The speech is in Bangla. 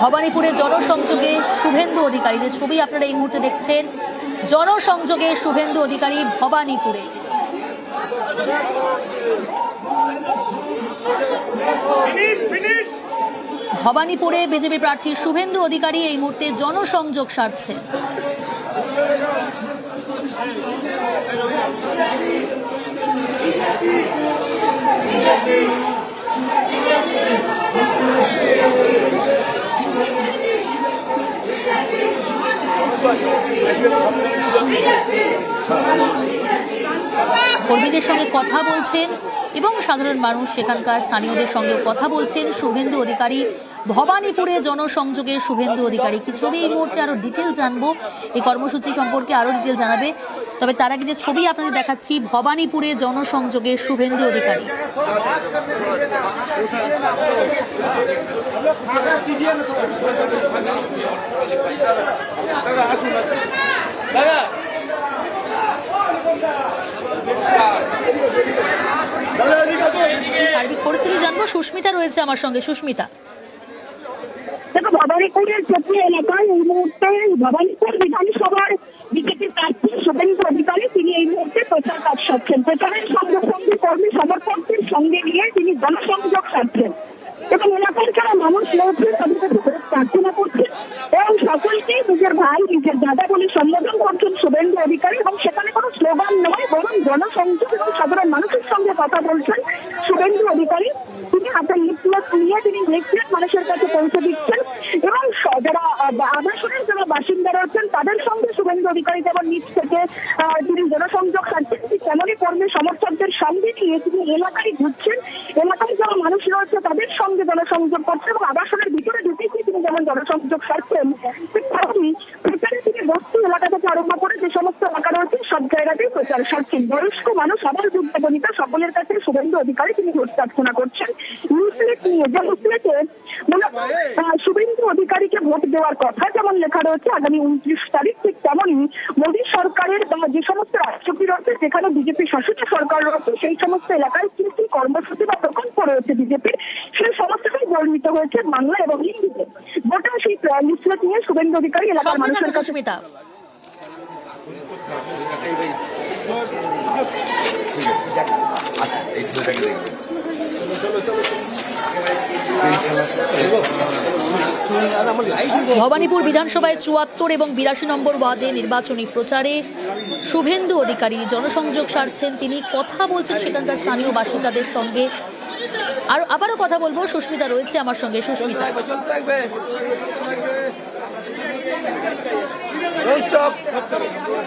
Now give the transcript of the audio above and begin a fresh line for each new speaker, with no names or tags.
ভবানীপুরে জনসংযোগে শুভেন্দু অধিকারী, যে ছবি আপনারা এই মুহূর্তে দেখছেন, জনসংযোগে শুভেন্দু অধিকারী ভবানীপুরে। ভবানীপুরে বিজেপি প্রার্থী শুভেন্দু অধিকারী এই মুহূর্তে জনসংযোগ সারছে। কর্মীদের সঙ্গে কথা বলছেন এবং সাধারণ মানুষ সেখানকার স্থানীয়দের সঙ্গেও কথা বলছেন শুভেন্দু অধিকারী। ভবানীপুরে জনসংযোগের শুভেন্দু অধিকারী। কিছু এই মুহূর্তে আরো ডিটেল জানবো, এই কর্মসূচি সম্পর্কে আরো ডিটেল জানাবে। তবে তার আগে যে ছবি আপনাদের দেখাচ্ছি, ভবানীপুরে জনসংযোগের শুভেন্দু অধিকারী। সার্বিক পরিস্থিতি জানবো, সুস্মিতা রয়েছে আমার সঙ্গে। সুস্মিতা,
দেখো, ভবানীপুরের প্রতি এলাকায় এই মুহূর্তে ভবানীপুর বিধানসভার বিজেপি প্রার্থী শুভেন্দু অধিকারী তিনি এই মুহূর্তে প্রচার কাজ সারছেন। প্রচারের সঙ্গে সঙ্গে কর্মী সমর্থকদের সঙ্গে নিয়ে তিনি জনসংযোগ সারছেন এবং এলাকার যারা মানুষ রয়েছে তাদের কাছে প্রার্থনা করছেন এবং সকলকে নিজের ভাই, নিজের দাদা বলে সম্বোধন করছেন শুভেন্দু অধিকারী। এবং সেখানে কোনো স্লোগান নয়, বরং জনসংযোগ এবং সাধারণ মানুষের সঙ্গে কথা বলছেন শুভেন্দু অধিকারী। তিনি হাতে লিফলেট নিয়ে তিনি লিফলেট মানুষের কাছে পৌঁছে দিচ্ছেন এবং যারা আবাসনের যারা বাসিন্দা রয়েছেন তাদের সঙ্গে শুভেন্দু অধিকারী যেমন নিজ থেকে তিনি জনসংযোগ সারছেন, তেমনই কর্মী সমর্থকদের সঙ্গে নিয়ে তিনি এলাকায় ঘুরছেন। এলাকায় যারা মানুষ রয়েছে তাদের সঙ্গে জনসংযোগ করছেন এবং আবাসনের ভিতরে ঢুকে তিনি যেমন জনসংযোগ সারছেন, প্রচারে তিনি বস্তি এলাকা থেকে আরম্ভ করে যে সমস্ত এলাকা রয়েছে সব জায়গাতেই প্রচার সারছেন। বয়স্ক মানুষ, আবার যুদ্ধবনিতা সকলের কাছে শুভেন্দু অধিকারী তিনি ভোট প্রার্থনা করছেন লিফলেট নিয়ে। যে লিফলেটে শুভেন্দু অধিকারীকে ভোট দেওয়ার কথা যেমন লেখা রয়েছে আগামী 29 তারিখ, ঠিক তেমনই মোদী সরকারের যে সমস্ত রাজ্যটি রয়েছে যেখানে বিজেপি শাসিত সরকার রয়েছে সেই সমস্ত এলাকায় কি কি কর্মসূচি বা প্রকল্প রয়েছে বিজেপির, সেই সমস্তটাই বর্ণিত হয়েছে বাংলা এবং হিন্দিতে। গোটা সেই লিফলেট নিয়ে শুভেন্দু অধিকারী এলাকার মানুষের কাছে।
ভবানীপুর বিধানসভায় 74 এবং 82 নম্বর ওয়ার্ডে নির্বাচনী প্রচারে শুভেন্দু অধিকারী জনসংযোগ সারছেন। তিনি কথা বলছেন সেখানকার স্থানীয় বাসিন্দাদের সঙ্গে। আর আবারও কথা বলবো, সুস্মিতা রয়েছে আমার সঙ্গে। সুস্মিতা,